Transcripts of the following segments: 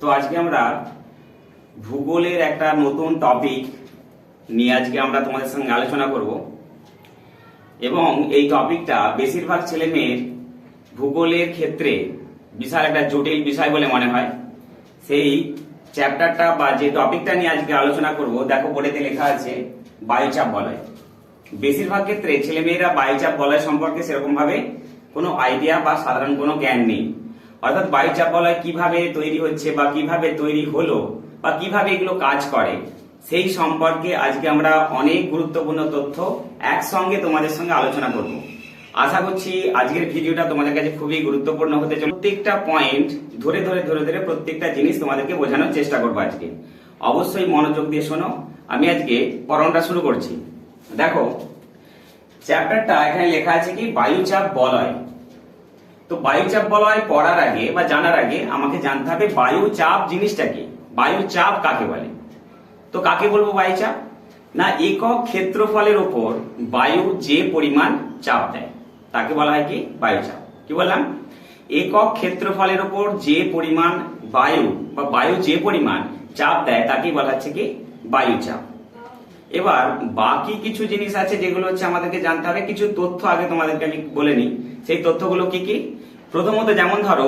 তো আজকে আমরা ভূগোলের একটা নতুন টপিক নিয়ে আজকে আমরা তোমাদের সঙ্গে আলোচনা করব এবং এই টপিকটা বেশিরভাগ ছেলে মেয়ের ভূগোলের ক্ষেত্রে বিশাল একটা জটিল বিষয় বলে মনে হয়। সেই চ্যাপ্টারটা বা যে টপিকটা নিয়ে আজকে আলোচনা করব, দেখো বোর্ডেতে লেখা আছে বায়ুচাপ বলয়। বেশিরভাগ ক্ষেত্রে ছেলে মেয়েরা বায়ুচাপ বলয় সম্পর্কে সেরকম ভাবে কোনো আইডিয়া বা সাধারণ কোনো জ্ঞান নেই। অর্থাৎ বায়ুচাপ বলয় কিভাবে তৈরি হচ্ছে বা কিভাবে তৈরি হলো বা কিভাবে এগুলো কাজ করে সেই সম্পর্কে আজকে আমরা অনেক গুরুত্বপূর্ণ তথ্য একসঙ্গে তোমাদের সঙ্গে আলোচনা করব। আশা করছি আজকের ভিডিওটা তোমাদের কাছে খুবই গুরুত্বপূর্ণ হতে চলেছে। প্রত্যেকটা পয়েন্ট ধরে ধরে প্রত্যেকটা জিনিস তোমাদেরকে বোঝানোর চেষ্টা করবো আজকে। অবশ্যই মনোযোগ দিয়ে শোনো। আমি আজকে পড়ানোটা শুরু করছি। দেখো চ্যাপ্টারটা এখানে লেখা আছে কি বায়ুচাপ বলয়। তো বায়ুচাপ বলয় পড়ার আগে বা জানার আগে আমাকে জানতে হবে বায়ুচাপ জিনিসটা কি, বায়ুচাপ কাকে বলে। তো কাকে বলবো বায়ুচাপ? না, একক ক্ষেত্রফলের উপর বায়ু যে পরিমাণ চাপ দেয় তাকে বলা হয় কি বায়ুচাপ। কি বললাম? একক ক্ষেত্রফলের উপর যে পরিমাণ বায়ু বা বায়ু যে পরিমাণ চাপ দেয় তাকে বলা হচ্ছে কি বায়ুচাপ। এবার বাকি কিছু জিনিস আছে যেগুলো হচ্ছে আমাদেরকে জানতে হবে। কিছু তথ্য আগে তোমাদেরকে আমি বলে নিই। সেই তথ্যগুলো কি কি? প্রথমত যেমন ধরো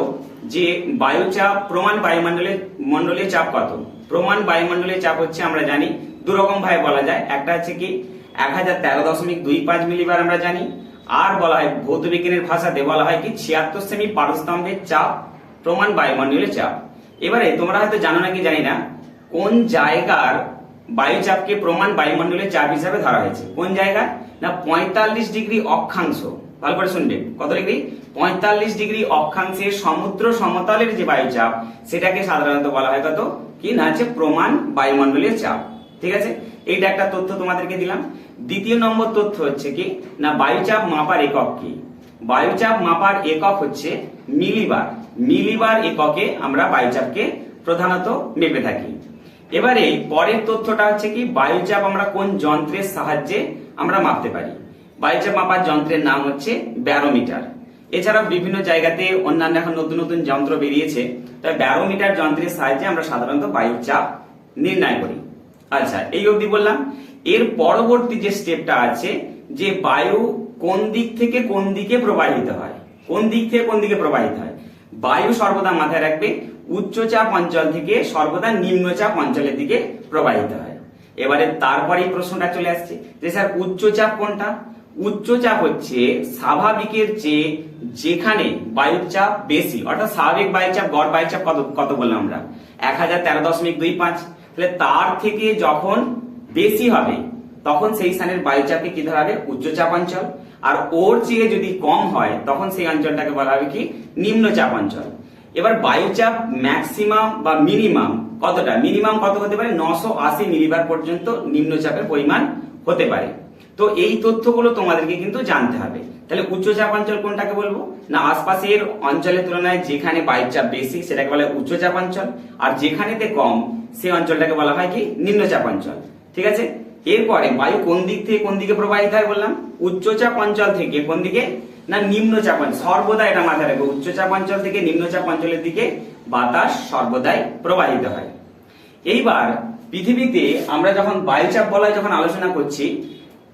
যে বায়ুচাপ প্রমাণ বায়ুমণ্ডলীয় চাপ কত। প্রমাণ বায়ুমণ্ডলীয় চাপ হচ্ছে আমরা জানি দু রকম ভাবে বলা যায়। একটা হচ্ছে কি 1013.25 মিলিবার আমরা জানি, আর বলা হয় ভৌত বিজ্ঞানের ভাষাতে বলা হয় কি 76 সেমি পারস্তম্ভের চাপ প্রমাণ বায়ুমণ্ডলীয় চাপ। এবারে তোমরা হয়তো জানো নাকি জানি না, কোন জায়গার বায়ুচাপকে প্রমাণ বায়ুমণ্ডলীয় চাপ হিসাবে ধরা হয়েছে। কোন জায়গা? না 45 ডিগ্রি অক্ষাংশ। ভালো করে শুনবে, কত ডিগ্রি? 45 ডিগ্রি অক্ষাংশের সমুদ্র সমতলের যে বায়ুচাপ সেটাকে সাধারণত বলা হয় কত কি না হচ্ছে প্রমাণ বায়ুমণ্ডলীয় চাপ। ঠিক আছে, এইটা একটা তথ্য তোমাদেরকে দিলাম। দ্বিতীয় নম্বর তথ্য হচ্ছে কি না বায়ুচাপ মাপার একক কি। বায়ুচাপ মাপার একক হচ্ছে মিলিবার। মিলিবার এককে আমরা বায়ুচাপকে প্রধানত মেপে থাকি। এবারে পরের তথ্যটা হচ্ছে কি বায়ুচাপ আমরা কোন যন্ত্রের সাহায্যে আমরা মাপতে পারি। বায়ুচাপ মাপার যন্ত্রের নাম হচ্ছে ব্যারোমিটার। এছাড়াও বিভিন্ন জায়গাতে অন্যান্য এখন নতুন নতুন যন্ত্র বেরিয়েছে। তবে ব্যারোমিটার যন্ত্রের সাহায্যে আমরা সাধারণত বায়ুচাপ নির্ণয় করি। আচ্ছা, এই অবধি বললাম। এর পরবর্তী যে স্টেপটা আছে যে বায়ু কোন দিক থেকে কোন দিকে প্রবাহিত হয়। কোন দিক থেকে কোন দিকে প্রবাহিত হয়? বায়ু সর্বদা মাথায় রাখবে উচ্চচাপ অঞ্চল থেকে সর্বদা নিম্নচাপ অঞ্চলের দিকে প্রবাহিত হয়। এবারে তারপরে এই প্রশ্নটা চলে আসছে যে স্যার উচ্চচাপ কোনটা? উচ্চচাপ হচ্ছে স্বাভাবিকের চেয়ে যেখানে বায়ুচাপ বেশি, অর্থাৎ স্বাভাবিক বায়ুচাপ গড় বায়ুচাপ কত বললাম আমরা 1013.25। তাহলে তার থেকে যখন বেশি হবে তখন সেই স্থানের বায়ুচাপকে কি ধরা হবে? উচ্চচাপ অঞ্চল। আর ওর চেয়ে যদি কম হয় তখন সেই অঞ্চলটাকে বলা হবে কি নিম্নচাপ অঞ্চল। এবার বায়ুচাপ ম্যাক্সিমাম বা মিনিমাম কতটা? মিনিমাম কত হতে পারে? 980 মিলিবার পর্যন্ত নিম্নচাপের পরিমাণ হতে পারে। তো এই তথ্যগুলো তোমাদেরকে কিন্তু জানতে হবে। তাহলে উচ্চচাপ অঞ্চল কোনটাকে বলবো? না আশপাশের অঞ্চলের তুলনায় যেখানে বায়ুচাপ বেশি সেটাকে বলা হয় উচ্চচাপ অঞ্চল, আর যেখানেতে কম সেই অঞ্চলটাকে বলা হয় কি নিম্নচাপ অঞ্চল। ঠিক আছে, এরপরে বায়ু কোন দিক থেকে কোন দিকে প্রবাহিত হয় বললাম? উচ্চচাপ অঞ্চল থেকে কোন দিকে? না নিম্নচাপ অঞ্চল। সর্বদা এটা মাথায় রাখবে, উচ্চচাপ অঞ্চল থেকে নিম্নচাপ অঞ্চলের দিকে বাতাস সর্বদাই প্রবাহিত হয়। এইবার পৃথিবীতে আমরা যখন বায়ুচাপ বলয় যখন আলোচনা করছি,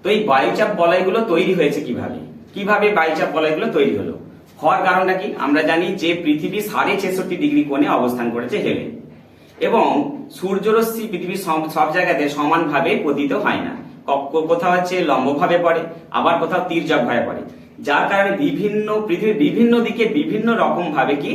তো এই বায়ুচাপ বলয়গুলো তৈরি হয়েছে কিভাবে? কিভাবে বায়ুচাপ বলয়গুলো তৈরি হলো? হওয়ার কারণটা কি? আমরা জানি যে পৃথিবী 66.5 ডিগ্রি কোণে অবস্থান করেছে হেলে, এবং সূর্যরশ্মি পৃথিবীর সব জায়গাতে সমানভাবে পতিত হয় না। কোথাও হচ্ছে লম্বভাবে পড়ে, আবার কোথাও তির্যক ভাবে পড়ে, যার কারণে পৃথিবীর বিভিন্ন দিকে বিভিন্ন রকম ভাবে কি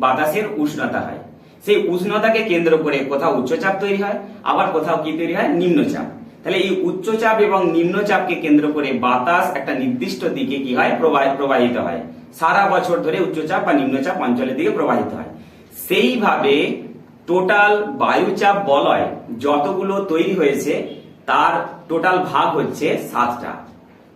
বাতাসের উষ্ণতা হয়। সেই উষ্ণতাকে কেন্দ্র করে কোথাও উচ্চচাপ তৈরি হয়, আবার কোথাও কি তৈরি হয়? নিম্নচাপ। তাহলে এই উচ্চচাপ এবং নিম্নচাপকে কেন্দ্র করে বাতাস একটা নির্দিষ্ট দিকে কি হয়? প্রবাহিত হয়। সারা বছর ধরে উচ্চচাপ বা নিম্নচাপ অঞ্চলের দিকে প্রবাহিত হয়। সেইভাবে টোটাল বায়ুচাপ বলয় যতগুলো তৈরি হয়েছে তার টোটাল ভাগ হচ্ছে 7টা।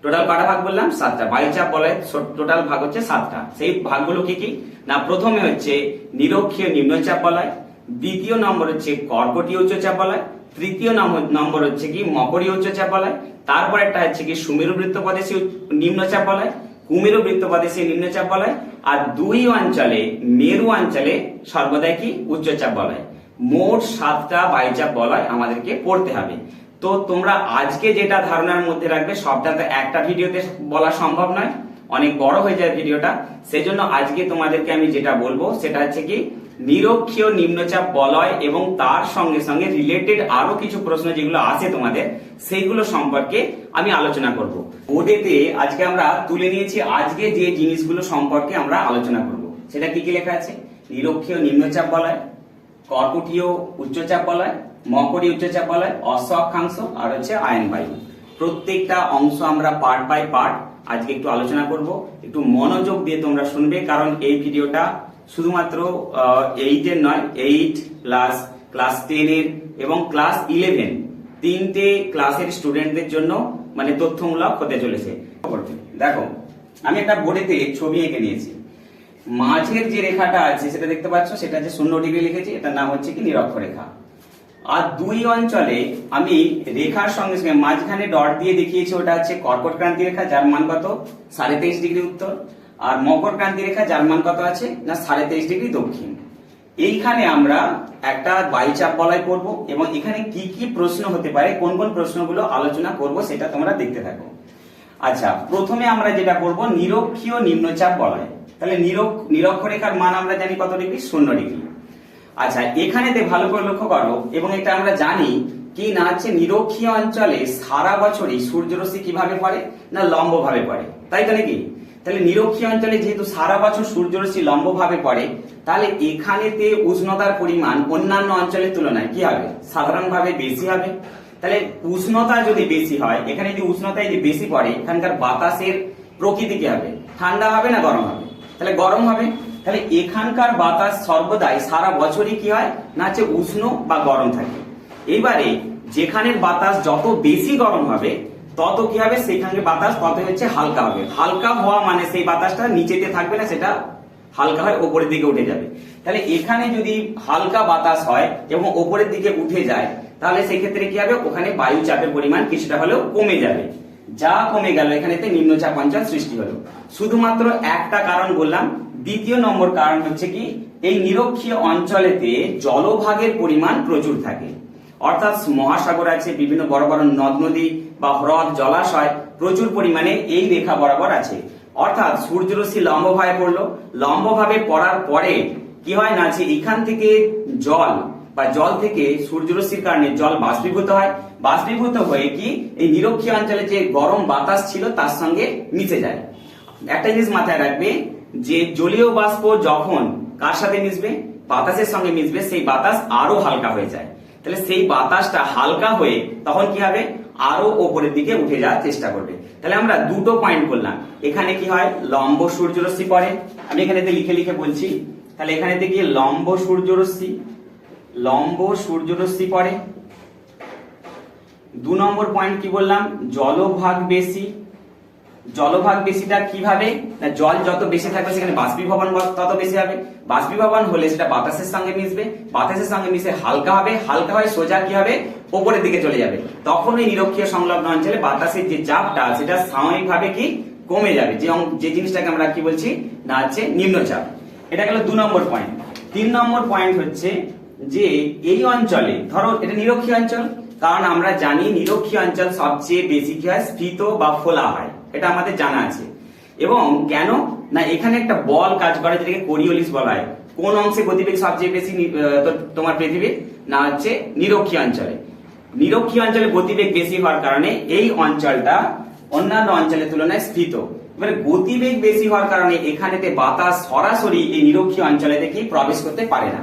টোটাল কটা ভাগ বললাম? 7টা। বায়ুচাপ বলয় টোটাল ভাগ হচ্ছে 7টা। সেই ভাগগুলো কি কি? না প্রথমে হচ্ছে নিরক্ষীয় নিম্নচাপ বলয়, দ্বিতীয় নম্বর হচ্ছে কর্কটীয় উচ্চচাপ বলয়, তৃতীয় নম্বর হচ্ছে কি মকরীয় উচ্চচাপ বলয়, তারপর একটা হচ্ছে কি সুমেরু বৃত্তপ্রদেশীয় নিম্নচাপ বলয়, কুমেরু বৃত্তপ্রদেশে নিম্নচাপ বলয়, আর দুই অঞ্চলে মেরু অঞ্চলে সর্বদাই কি উচ্চচাপ বলয়। মোট 7টা বায়ুচাপ বলয় আমাদেরকে পড়তে হবে। তো তোমরা আজকে যেটা ধারণার মধ্যে রাখবে সবটা তো একটা ভিডিওতে বলা সম্ভব নয়, অনেক বড় হয়ে যায় ভিডিওটা। সেজন্য আজকে তোমাদেরকে আমি যেটা বলবো সেটা হচ্ছে কি নিরক্ষীয় নিম্নচাপ বলয় এবং তার সঙ্গে সঙ্গে রিলেটেড আরো কিছু প্রশ্ন যেগুলো আছে তোমাদের সেইগুলো সম্পর্কে আমি আলোচনা করব। বোর্ডেতে আজকে আমরা তুলে নিয়েছি আজকে যে জিনিসগুলো সম্পর্কে আমরা আলোচনা করব। সেটা কি কি লেখা আছে? নিরক্ষীয় নিম্নচাপ বলয়, কর্কটীয় উচ্চচাপ বলয়, মকরী উচ্চচাপ বলয়, অশ্ব অক্ষাংশ, আর হচ্ছে আয়ন বায়ু। প্রত্যেকটা অংশ আমরা পার্ট বাই পার্ট আজকে একটু আলোচনা করব। একটু মনোযোগ দিয়ে তোমরা শুনবে, কারণ এই ভিডিওটা শুধুমাত্র 8 এর নয়, 8 প্লাস ক্লাস 10 এর এবং ক্লাস 11 তিনটে ক্লাসের স্টুডেন্টদের জন্য মানে তথ্যমূলক হতে চলেছে। দেখো আমি একটা বোর্ডেতে ছবি এঁকে নিয়েছি। মাঝের যে রেখাটা আছে সেটা দেখতে পাচ্ছ, সেটা হচ্ছে 0 ডিগ্রি লিখেছি, এটার নাম হচ্ছে কি নিরক্ষরেখা। আর দুই অঞ্চলে আমি রেখার সঙ্গে সঙ্গে মাঝখানে ডট দিয়ে দেখিয়েছি, ওটা হচ্ছে কর্কট ক্রান্তি রেখা, যার মান কত 23.5 ডিগ্রি উত্তর, আর মকর ক্রান্তি রেখা যার মান কত আছে না 23.5 ডিগ্রি দক্ষিণ। এইখানে আমরা একটা বায়ুচাপ বলয় করব এবং এখানে কি কি প্রশ্ন হতে পারে, কোন কোন প্রশ্নগুলো আলোচনা করব সেটা তোমরা দেখতে থাকো। আচ্ছা, প্রথমে আমরা যেটা করব নিরক্ষীয় নিম্নচাপ বলয়। তাহলে নিরক্ষরেখার মান আমরা জানি কত ডিগ্রি, 0 ডিগ্রি। আচ্ছা, এখানেতে ভালো করে লক্ষ্য করো, এবং এটা আমরা জানি কি না হচ্ছে নিরক্ষীয় অঞ্চলে সারা বছরই সূর্যরশ্মি কিভাবে পড়ে না লম্ব ভাবে পড়ে, তাই তো নাকি? তাহলে নিরক্ষীয় অঞ্চলে যেহেতু সারা বছর সূর্যরশ্মি লম্ব ভাবে পড়ে, তাহলে এখানেতে উষ্ণতার পরিমাণ অন্যান্য অঞ্চলের তুলনায় কি হবে, সাধারণভাবে বেশি হবে। তাহলে উষ্ণতা যদি বেশি হয়, এখানে যদি উষ্ণতা যদি বেশি পড়ে, এখানকার বাতাসের প্রকৃতি কি হবে, ঠান্ডা হবে না গরম হবে? তাহলে গরম হবে। তাহলে এখানকার বাতাস সর্বদাই সারা বছরই কি হয় না হচ্ছে উষ্ণ বা গরম থাকে। এবারে যেখানের বাতাস যত বেশি গরম হবে তত কি হবে, সেখানে বাতাস তত হচ্ছে হালকা হবে। হালকা হওয়া মানে সেই বাতাসটা নিচেতে থাকবে না, সেটা হালকা হয় ওপরের দিকে উঠে যাবে। তাহলে এখানে যদি হালকা বাতাস হয় এবং ওপরের দিকে উঠে যায়, তাহলে সেক্ষেত্রে কি হবে, ওখানে বায়ু চাপের পরিমাণ কিছুটা হলেও কমে যাবে। যা কমে গেল, এখানেতে নিম্নচাপ অঞ্চল সৃষ্টি হলো। শুধুমাত্র একটা কারণ বললাম। দ্বিতীয় নম্বর কারণ হচ্ছে কি, এই নিরক্ষীয় অঞ্চলেতে জলভাগের পরিমাণ প্রচুর থাকে, অর্থাৎ মহাসাগর আছে, বিভিন্ন বড় বড় নদ নদী বা হ্রদ জলাশয় প্রচুর পরিমাণে এই রেখা বরাবর আছে। অর্থাৎ সূর্যরশ্মি লম্বভাবে পড়লো, লম্বভাবে পড়ার পরে কি হয় না, যে এখান থেকে জল থেকে সূর্যরশ্মির কারণে জল বাষ্পীভূত হয়, বাষ্পীভূত হয়ে কি এই নিরক্ষীয় অঞ্চলে যে গরম বাতাস ছিল তার সঙ্গে মিশে যায়। একটা জিনিস মাথায় রাখবে, যে জলীয় বাষ্প যখন কার সাথে মিশবে, বাতাসের সঙ্গে মিশবে, সেই বাতাস আরো হালকা হয়ে যায়। তাহলে সেই বাতাসটা হালকা হয়ে তখন কি হবে, আরো ওপরের দিকে উঠে যাওয়ার চেষ্টা করবে। তাহলে আমরা দুটো পয়েন্ট করলাম। এখানে কি হয়, লম্ব সূর্যরশ্মি পড়ে, আমি এখানেতে লিখে লিখে বলছি। তাহলে এখানেতে কি লম্ব সূর্যরশ্মি পড়ে। 2 নম্বর পয়েন্ট কি বললাম, জলভাগ বেশি। জলভাগ বেশিটা কিভাবে, না জল যত বেশি থাকবে সেখানে বাষ্পীভবন তত বেশি হবে। বাষ্পীভবন হলে সেটা বাতাসের সঙ্গে মিশবে, বাতাসের সঙ্গে মিশে হালকা হবে, হালকা হয়ে সোজা কি হবে, উপরের দিকে চলে যাবে। তখন এই নিরক্ষীয় সংলগ্ন অঞ্চলে বাতাসের যে চাপটা সেটা সাময়িকভাবে কি কমে যাবে, যে জিনিসটাকে আমরা কি বলছি না হচ্ছে নিম্নচাপ। এটা গেল 2 নম্বর পয়েন্ট। 3 নম্বর পয়েন্ট হচ্ছে যে এই অঞ্চলে ধরো এটা নিরক্ষীয় অঞ্চল, কারণ আমরা জানি নিরক্ষীয় অঞ্চল সবচেয়ে বেশি কি হয়, স্ফীত বা ফোলা হয়, এটা আমাদের জানা আছে। এবং কেন না, এখানে একটা বল কাজ করে যেটাকে কোরিওলিস বলা হয়। কোন অংশে গতিবেগ সবচেয়ে বেশি তোমার পৃথিবীর, না হচ্ছে নিরক্ষীয় অঞ্চলে। নিরক্ষীয় অঞ্চলে গতিবেগ বেশি হওয়ার কারণে এই অঞ্চলটা অন্যান্য অঞ্চলের তুলনায় স্ফীত। এবারে গতিবেগ বেশি হওয়ার কারণে এখানেতে বাতাস সরাসরি এই নিরক্ষীয় অঞ্চলে থেকে প্রবেশ করতে পারে না।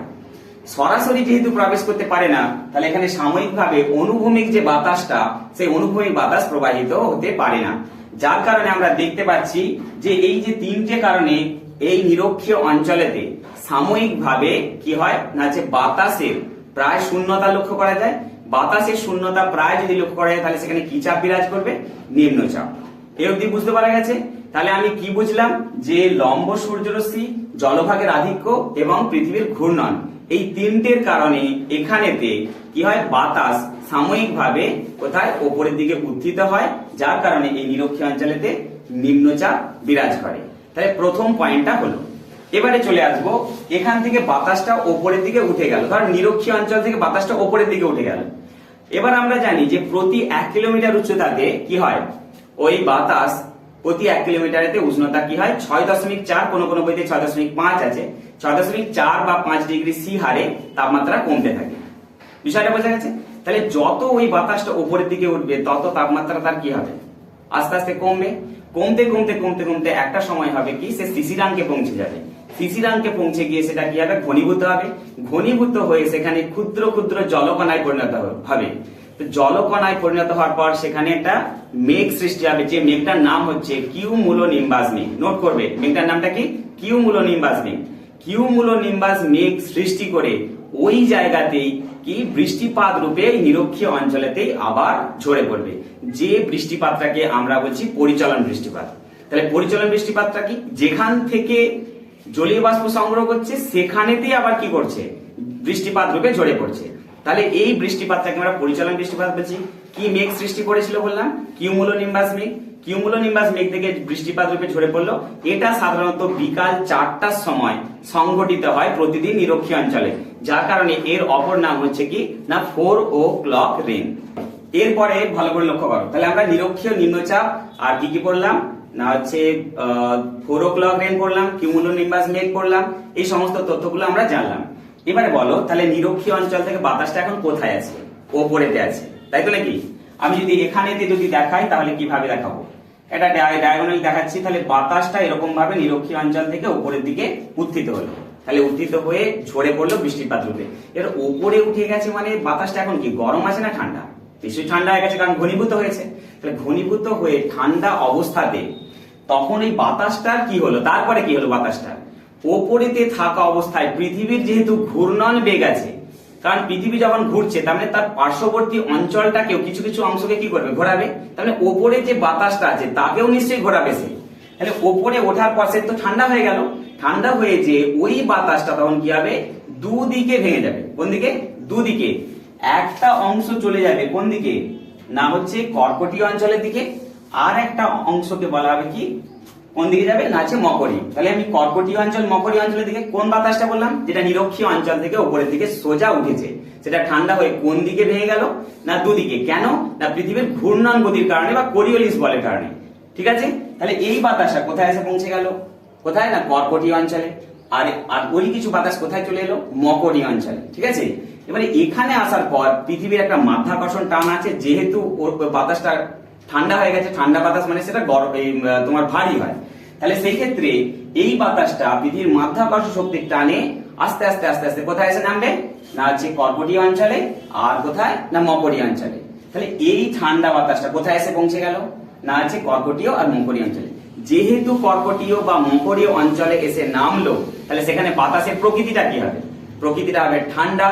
সরাসরি যেহেতু প্রবেশ করতে পারে না, তাহলে এখানে সাময়িকভাবে অনুভূমিক যে বাতাসটা, সেই অনুভূমিক বাতাস প্রবাহিত হতে পারে না। যার কারণে আমরা দেখতে পাচ্ছি যে এই যে 3টে কারণে এই নিরক্ষীয় অঞ্চলেতে সাময়িকভাবে কি হয় না, যে বাতাসের প্রায় শূন্যতা লক্ষ্য করা যায়। বাতাসের শূন্যতা প্রায় যদি লক্ষ্য করা যায়, তাহলে সেখানে কি চাপ বিরাজ করবে, নিম্নচাপ। এই অবধি বুঝতে পারা গেছে? তাহলে আমি কি বুঝলাম, যে লম্ব সূর্যরশ্মি, জলভাগের আধিক্য এবং পৃথিবীর ঘূর্ণন, এই 3টের কারণে এখানেতে কি হয়, বাতাস সাময়িকভাবে কোথায়, ওপরের দিকে উত্থিত হয়, যার কারণে এই নিরক্ষীয় অঞ্চলেতে নিম্নচাপ বিরাজ করে। তাহলে প্রথম পয়েন্টটা হলো। এবারে চলে আসবো, এখান থেকে বাতাসটা ওপরের দিকে উঠে গেল, ধর নিরক্ষীয় অঞ্চল থেকে বাতাসটা ওপরের দিকে উঠে গেল। এবার আমরা জানি যে প্রতি 1 কিলোমিটার উচ্চতাতে কি হয়, ওই বাতাস প্রতি 1 কিলোমিটারেতে উষ্ণতা কি হয় 6.4, কোনো কোনো বইতে 6.5 আছে, 6.4 বা 5 ডিগ্রি সি হারে তাপমাত্রা কমতে থাকে। বিষয়টা বোঝা গেছে? তাহলে যত ওই বাতাসটা উপরের দিকে উঠবে তত তাপমাত্রা তার কি হবে, আস্তে আস্তে কমবে। কমতে কমতে কমতে কমতে একটা সময় হবে কি, সে শিশিরাঙ্কে পৌঁছে যাবে। শিশিরাঙ্কে পৌঁছে গিয়ে সেটা কি হবে, ঘনীভূত হবে। ঘনীভূত হয়ে সেখানে ক্ষুদ্র ক্ষুদ্র জলকণায় পরিণত হবে। তো জলকণায় পরিণত হওয়ার পর সেখানে একটা মেঘ সৃষ্টি হবে, যে মেঘটার নাম হচ্ছে কিউমুলোনিম্বাস মেঘ। নোট করবে, মেঘটার নামটা কি, কিউমুলোনিম্বাস মেঘ। কিউমুলোনিম্বাস মেঘ সৃষ্টি করে ওই জায়গাতেই কি বৃষ্টিপাত রূপে নিরক্ষীয় অঞ্চলেতেই আবার ঝরে পড়বে, যে বৃষ্টিপাতটাকে আমরা বলছি পরিচলন বৃষ্টিপাত। তাহলে পরিচলন বৃষ্টিপাতটা কি, যেখান থেকে জলীয় বাষ্প সংগ্রহ করছে সেখানেতেই আবার কি করছে, বৃষ্টিপাত রূপে ঝরে পড়ছে। তাহলে এই বৃষ্টিপাতটাকে আমরা পরিচলন বৃষ্টিপাত বলছি। কি মেঘ সৃষ্টি করেছিল বললাম, কিউমুলোনিম্বাস মেঘ। কিউমুলোনিম্বাস মেঘ থেকে বৃষ্টিপাত রূপে ঝরে পড়লো। এটা সাধারণত বিকাল 4টার সময় সংঘটিত হয় প্রতিদিন নিরক্ষীয় অঞ্চলে, যার কারণে এর অপর নাম হচ্ছে কি না 4 o'clock রেন। এরপরে ভালো করে লক্ষ্য করো, তাহলে আমরা নিরক্ষীয় নিম্নচাপ আর কি কি পড়লাম না হচ্ছে 4 o'clock রেন পড়লাম, কিউমুলোনিম্বাস মেঘ পড়লাম, এই সমস্ত তথ্যগুলো আমরা জানলাম। এবারে বলো, তাহলে নিরক্ষীয় অঞ্চল থেকে বাতাসটা এখন কোথায় আছে, ওপরেতে আছে, তাই তো নাকি? আমি যদি এখানেতে যদি দেখাই তাহলে কিভাবে দেখাবো, এটা ডায়াগোনালি দেখাচ্ছি। তাহলে বাতাসটা এরকম ভাবে নিরক্ষীয় অঞ্চল থেকে উপরের দিকে উত্থিত হলো, তাহলে উত্থিত হয়ে ঝরে পড়লো বৃষ্টিপাত রূপে। এর উপরে উঠে গেছে মানে বাতাসটা এখন কি গরম আছে না ঠান্ডা? নিশ্চয়ই ঠান্ডা হয়ে গেছে, কারণ ঘনীভূত হয়েছে। তাহলে ঘনীভূত হয়ে ঠান্ডা অবস্থাতে তখন এই বাতাসটার কি হলো, তারপরে কি হলো, বাতাসটা ওপরেতে থাকা অবস্থায় পৃথিবীর যেহেতু ঘূর্ণন বেগ আছে, কারণ পৃথিবী যখন ঘুরছে তার মানে তার পার্শ্ববর্তী অঞ্চলটাকেও কিছু কিছু অংশকে কি করবে, ঘোরাবে। তাহলে ওপরে যে বাতাসটা আছে তাকেও নিশ্চয়ই ঘোরাবে সে। তাহলে ওপরে ওঠার পর সে তো ঠান্ডা হয়ে গেল, ঠান্ডা হয়ে যে ওই বাতাসটা তখন কি হবে, দুদিকে ভেঙে যাবে। কোন দিকে? দুদিকে। একটা অংশ চলে যাবে কোন দিকে না হচ্ছে কর্কটীয় অঞ্চলের দিকে, আর একটা অংশকে বলা হবে কি, কোন দিকে যাবে না হচ্ছে মকরীয়। তাহলে আমি কর্কটীয় অঞ্চল মকরীয় অঞ্চলের দিকে কোন বাতাসটা বললাম, যেটা নিরক্ষীয় অঞ্চল থেকে উপরের দিকে সোজা উঠেছে, সেটা ঠান্ডা হয়ে কোন দিকে ভেঙে গেল না দুদিকে। কেন না পৃথিবীর ঘূর্ণন গতির কারণে বা কোরিওলিস বলের কারণে। ঠিক আছে, তাহলে এই বাতাসটা কোথায় এসে পৌঁছে গেল, কোথায় না কর্কটীয় অঞ্চলে। আর ওই কিছু বাতাস কোথায় চলে এলো, মকরীয় অঞ্চলে। ঠিক আছে, এবারে এখানে আসার পর পৃথিবীর একটা মাধ্যাকর্ষণ টান আছে, যেহেতু ওর বাতাসটা ঠান্ডা হয়ে গেছে, ঠান্ডা বাতাস মানে সেটা তোমার ভারী হয়। তাহলে সেই ক্ষেত্রে এই বাতাসটা পৃথিবীর মাধ্যাকর্ষণ শক্তির টানে আস্তে আস্তে আস্তে আস্তে কোথায় এসে নামবে না হচ্ছে কর্কটীয় অঞ্চলে, আর কোথায় না মকরীয় অঞ্চলে। তাহলে এই ঠান্ডা বাতাসটা কোথায় এসে পৌঁছে গেল না হচ্ছে কর্কটীয় আর মকরীয় অঞ্চলে। যেহেতু কর্কটীয় বা মকরীয় অঞ্চলে এসে নামলো, তাহলে সেখানে বাতাসের প্রকৃতিটা কি হবে, প্রকৃতিটা হবে ঠান্ডা।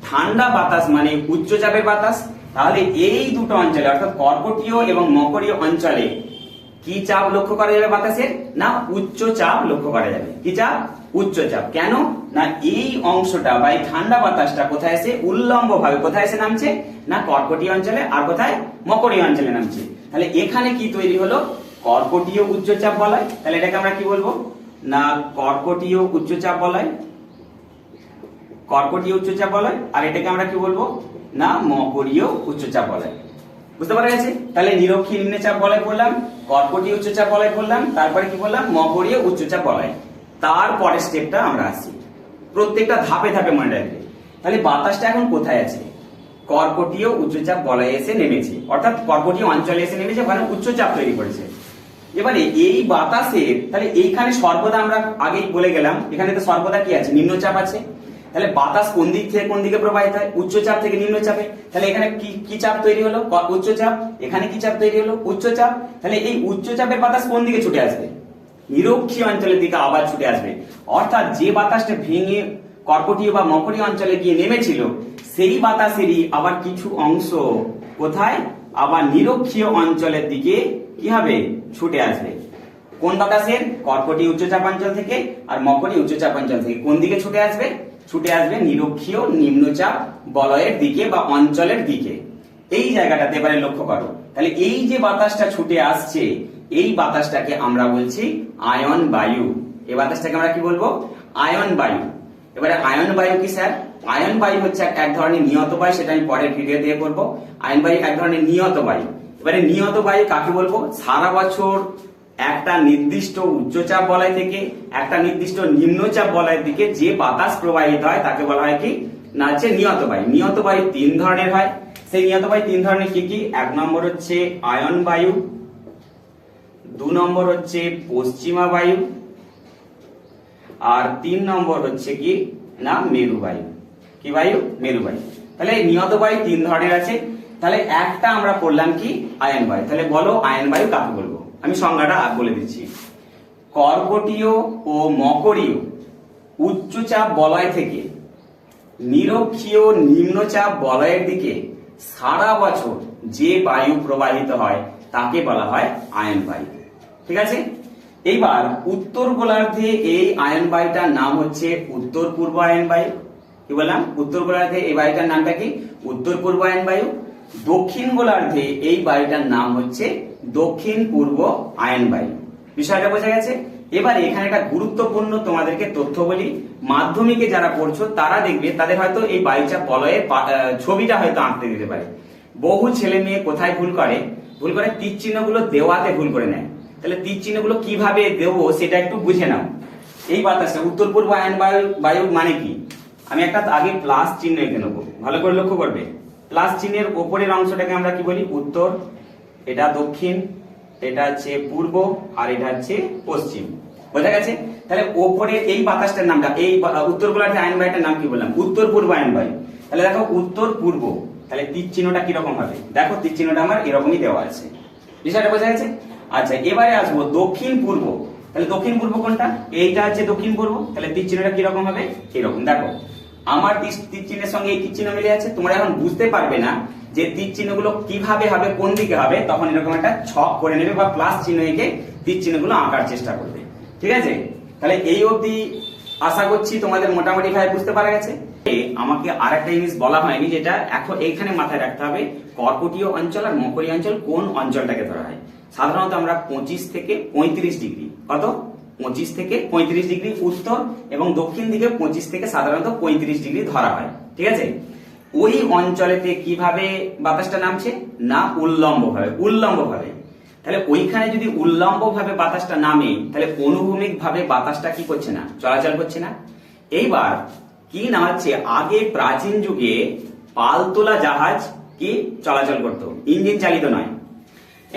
ঠান্ডা বাতাস মানে উচ্চচাপের বাতাস। তাহলে এই দুটো অঞ্চলে অর্থাৎ কর্কটীয় এবং মকরীয় অঞ্চলে কি চাপ লক্ষ্য করা যাবে বাতাসের না উচ্চ চাপ লক্ষ্য করা যাবে। কি চাপ? উচ্চ চাপ। কেন না এই অংশটা বা এই ঠান্ডা বাতাসটা কোথায় এসে উল্লম্ব ভাবে কোথায় এসে নামছে না কর্কটীয় অঞ্চলে, আর কোথায় মকরীয় অঞ্চলে নামছে। তাহলে এখানে কি তৈরি হলো, কর্কটীয় উচ্চচাপ বলয়। তাহলে এটাকে আমরা কি বলবো না কর্কটীয় উচ্চচাপ বলয়, কর্কটীয় উচ্চচাপ বলয়। আর এটাকে আমরা কি বলবো না মকরীয় উচ্চচাপ বলয়। বুঝতে পারা গেছে? তাহলে নিরক্ষীয় নিম্নচাপ বলয় বললাম, কর্কটীয় উচ্চচাপ বলয় বললাম, তারপরে কি বললাম মকরীয় উচ্চচাপ বলয়। তারপরের স্টেপটা আমরা আসি, প্রত্যেকটা ধাপে ধাপে মনে রাখবে। তাহলে বাতাসটা এখন কোথায় আছে, কর্কটীয় উচ্চচাপ বলয়ে এসে নেমেছে, অর্থাৎ কর্কটীয় অঞ্চলে এসে নেমেছে, ওখানে উচ্চচাপ তৈরি করেছে। এবারে এই বাতাসের তাহলে এইখানে সর্বদা আমরা আগেই বলে গেলাম, এখানে তো সর্বদা কি আছে, নিম্নচাপ আছে। তাহলে বাতাস কোন দিক থেকে কোন দিকে প্রবাহিত হয়, উচ্চচাপ থেকে নিম্নচাপে। তাহলে এখানে কি চাপ তৈরি হলো, উচ্চচাপ। এখানে কি চাপ তৈরি হলো, উচ্চচাপ। তাহলে এই উচ্চচাপের বাতাস কোন দিকে ছুটে আসবে, নিরক্ষীয় অঞ্চলের দিকে আবার ছুটে আসবে। অর্থাৎ যে বাতাসটা ভেঙে কর্কটীয় বা মকরীয় অঞ্চলে গিয়ে নেমেছিল, সেই বাতাসেরই আবার কিছু অংশ কোথায় আবার নিরক্ষীয় অঞ্চলের দিকে কি হবে, ছুটে আসবে। কোন বাতাসের, কর্কটীয় উচ্চচাপ অঞ্চল থেকে আর মকরীয় উচ্চচাপ অঞ্চল থেকে কোন দিকে ছুটে আসবে, ছুটে আসবে নিরক্ষীয় নিম্নচাপ বলয়ের দিকে বা অঞ্চলের দিকে। এই জায়গাটাতে এবারে লক্ষ্য করো, তাহলে এই যে বাতাসটা ছুটে আসছে এই বাতাসটাকে আমরা বলছি আয়ন বায়ু। এই বাতাসটাকে আমরা কি বলবো? আয়ন বায়ু। এবারে আয়ন বায়ু কি স্যার? আয়ন বায়ু হচ্ছে এক ধরনের নিয়ত বায়ু, সেটা আমি পরের ভিডিও দিয়ে করবো। আয়ন বায়ু এক ধরনের নিয়ত বায়ু। এবারে নিয়ত বায়ু কাকে বলবো? সারা বছর একটা নির্দিষ্ট উচ্চচাপ বলয় থেকে একটা নির্দিষ্ট নিম্নচাপ বলয়ের দিকে যে বাতাস প্রবাহিত হয় তাকে বলা হয় কি না হচ্ছে নিয়ত বায়ু। নিয়ত বায়ু তিন ধরনের হয়। সেই নিয়ত বায়ু তিন ধরনের কি কি? এক নম্বর হচ্ছে আয়ন বায়ু, দু নম্বর হচ্ছে পশ্চিমা বায়ু, আর তিন নম্বর হচ্ছে কি না মেরু বায়ু। কি বায়ু? মেরু বায়ু। তাহলে নিয়ত বায়ু তিন ধরনের আছে। তাহলে একটা আমরা পড়লাম কি আয়ন বায়ু। তাহলে বলো আয়ন বায়ু কাকে বলবো? আমি সংজ্ঞাটা বলে দিচ্ছি। কর্কটীয় ও মকরীয় উচ্চচাপ বলয় থেকে নিরক্ষীয় নিম্নচাপ বলয়ের দিকে সারা বছর যে বায়ু প্রবাহিত হয় তাকে বলা হয় আয়ন বায়ু। ঠিক আছে? এইবার উত্তর গোলার্ধে এই আয়ন বায়ুটার নাম হচ্ছে উত্তর পূর্ব আয়ন বায়ু। কি বললাম? উত্তর গোলার্ধে এই বায়ুটার নামটা কি? উত্তর পূর্ব আয়ন বায়ু। দক্ষিণ গোলার্ধে এই বায়ুটার নাম হচ্ছে দক্ষিণ পূর্ব আয়ন বায়ু। বিষয়টা বোঝা গেছে? এবার এখানে একটা গুরুত্বপূর্ণ তোমাদেরকে তথ্য বলি। মাধ্যমিকে যারা পড়ছো তারা দেখবে তাদের হয়তো এই বায়ুচাপ বলয়ের ছবিটা হয়তো আঁকতে দিতে পারে। বহু ছেলে মেয়ে কোথায় ভুল করে? ভুল করে তীর চিহ্নগুলো দেওয়াতে ভুল করে নেয়। তাহলে তীর চিহ্নগুলো কিভাবে দেবো সেটা একটু বুঝে নাও। এই বাতাসটা উত্তর পূর্ব আয়ন বায়ু মানে কি? আমি একটা আগে প্লাস চিহ্ন এঁকে নেবো, ভালো করে লক্ষ্য করবে। প্লাস চিহ্নের ওপরের অংশটাকে আমরা কি বলি? উত্তর, এটা দক্ষিণ, এটা হচ্ছে পূর্ব, আর এটা হচ্ছে পশ্চিম। বোঝা গেছে? তাহলে ওপরে এই বাতাসটার নামটা, এই উত্তর গোলার্ধে আয়ন বায়ুটার নাম কি বললাম? উত্তর পূর্ব আয়ন বায়ু। তাহলে দেখো উত্তর পূর্ব, তাহলে তীর চিহ্নটা কিরকম হবে? দেখো তীর চিহ্নটা আমার এরকমই দেওয়া আছে। বিষয়টা বোঝা গেছে? আচ্ছা, এবারে আসবো দক্ষিণ পূর্ব। তাহলে দক্ষিণ পূর্ব কোনটা? এইটা হচ্ছে দক্ষিণ পূর্ব। তাহলে তীর চিহ্নটা কিরকম হবে? এরকম। দেখো আমার তীর চিহ্নের সঙ্গে এই তীর চিহ্ন মিলে আছে। তোমরা এখন বুঝতে পারবে না যে তীর চিহ্নগুলো কিভাবে হবে, কোন দিকে হবে, তখন এরকম একটা ছক করে নেবে বা প্লাস চিহ্ন এঁকে তীর চিহ্নগুলো আঁকার চেষ্টা করবে। ঠিক আছে? তাহলে এই অবধি আশা করছি তোমাদের মোটামুটি ভাবে বুঝতে পারা গেছে। আমাকে আর একটা জিনিস বলা হয়নি, যেটা এখন এইখানে মাথায় রাখতে হবে। কর্কটীয় অঞ্চল আর মকরীয় অঞ্চল কোন অঞ্চলটাকে ধরা হয়? সাধারণত আমরা 25 থেকে 35 ডিগ্রি, কত 25 থেকে 35 ডিগ্রি উত্তর এবং দক্ষিণ দিকে 25 থেকে সাধারণত 35 ডিগ্রি ধরা হয়। ঠিক আছে? ওই অঞ্চলেতে কিভাবে বাতাসটা নামছে না উল্লম্ব ভাবে। উল্লম্ব ভাবে। তাহলে ওইখানে যদি উল্লম্ব ভাবে বাতাসটা নামে, তাহলে অনুভূমিক ভাবে বাতাসটা কি করছে না? চলাচল করছে না। এইবার কি না হচ্ছে, আগে প্রাচীন যুগে পালতোলা জাহাজ কি চলাচল করতো, ইঞ্জিন চালিত নয়।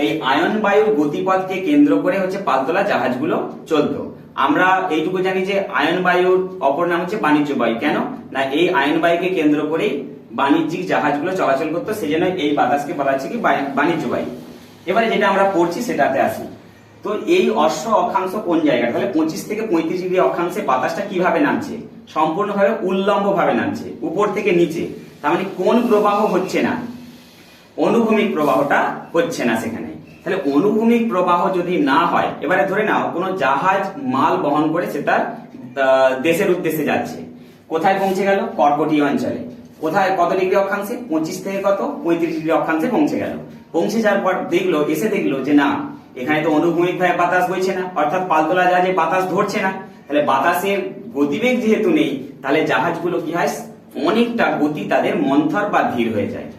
এই আয়ন বায়ুর গতিপথকে কেন্দ্র করে হচ্ছে পালতোলা জাহাজগুলো চলতো। আমরা এইটুকু জানি যে আয়ন বায়ুর অপর নাম হচ্ছে বাণিজ্য বায়ু। কেন না এই আয়ন বায়ুকে কেন্দ্র করেই বাণিজ্যিক জাহাজগুলো চলাচল করতো, সেজন্য এই বাতাসকে বলা হচ্ছে কি বাণিজ্য বায়ু। এবারে যেটা আমরা পড়ছি সেটাতে আসি। তো এই অশ্ব অক্ষাংশ কোন জায়গা? তাহলে 25 থেকে 35 ডিগ্রি অক্ষাংশে বাতাসটা কিভাবে নামছে? সম্পূর্ণভাবে উল্লম্ব ভাবে নামছে, উপর থেকে নিচে। তার মানে কোন প্রবাহ হচ্ছে না? অনুভূমিক প্রবাহটা হচ্ছে না সেখানে। তাহলে অনুভূমিক প্রবাহ যদি না হয়, এবারে ধরে নাও কোনো জাহাজ মাল বহন করে সেটা দেশের উদ্দেশ্যে যাচ্ছে। কোথায় পৌঁছে গেল? কর্কটীয় অঞ্চলে। কোথায় কত ডিগ্রি অক্ষাংশে? 25 থেকে কত 35 ডিগ্রি অক্ষাংশে পৌঁছে গেল। পৌঁছে যাওয়ার পর দেখলো যে না, এখানে তো অনুভূমিক ভাবে বাতাস বইছে না, অর্থাৎ পালতোলা জাহাজে বাতাস ধরছে না। তাহলে বাতাসের গতিবেগ যেহেতু নেই, তাহলে জাহাজগুলো কি হয়, অনেকটা গতি তাদের মন্থর বা ধীর হয়ে যায়।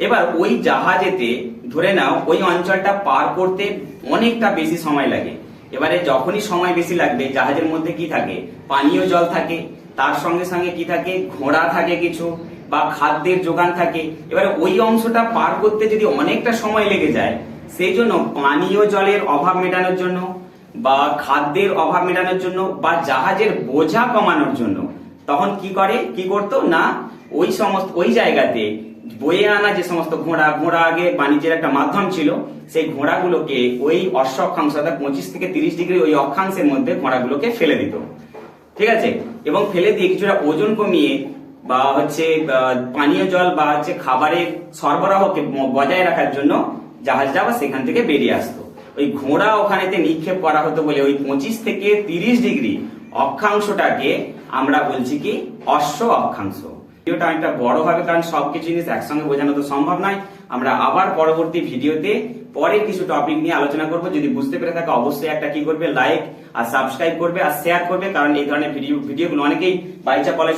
এবার ওই জাহাজেতে ধরে নাও ওই অঞ্চলটা পার করতে অনেকটা বেশি সময় লাগে। এবারে যখনই সময় বেশি লাগবে, জাহাজের মধ্যে কি থাকে? পানীয় জল থাকে, তার সঙ্গে সঙ্গে কি থাকে? ঘোড়া থাকে কিছু, বা খাদ্যের যোগান থাকে। এবারে ওই অংশটা পার করতে যদি অনেকটা সময় লেগে যায়, সেই জন্য পানীয় জলের অভাব মেটানোর জন্য বা খাদ্যের অভাব মেটানোর জন্য বা জাহাজের বোঝা কমানোর জন্য তখন কি করতো না, ওই জায়গাতে বয়ে আনা যে সমস্ত ঘোড়া আগে বাণিজ্যের একটা মাধ্যম ছিল, সেই ঘোড়াগুলোকে ওই অশ্ব অক্ষাংশ অর্থাৎ 25 থেকে 30 ডিগ্রি ওই অক্ষাংশের মধ্যে ঘোড়াগুলোকে ফেলে দিত। ঠিক আছে? এবং ফেলে দিয়ে কিছুটা ওজন কমিয়ে বা হচ্ছে পানীয় জল বা হচ্ছে খাবারের সরবরাহকে বজায় রাখার জন্য জাহাজটা আবার সেখান থেকে বেরিয়ে আসতো। ওই ঘোড়া ওখানেতে নিক্ষেপ করা হতো বলে ওই 25 থেকে 30 ডিগ্রি অক্ষাংশটাকে আমরা বলছি কি অশ্ব অক্ষাংশ। ভিডিওটা অনেকটা বড় হবে, কারণ সবকিছু জিনিস একসঙ্গে বোঝানো তো সম্ভব নয়। আমরা আবার পরবর্তী ভিডিওতে পরের কিছু টপিক নিয়ে আলোচনা করব। যদি বুঝতে পেরে থাকে অবশ্যই একটা কি করবে, লাইক আর সাবস্ক্রাইব করবে আর শেয়ার করবে, কারণ এই ধরনের ভিডিওগুলো অনেকেই বাচ্চা কলেজ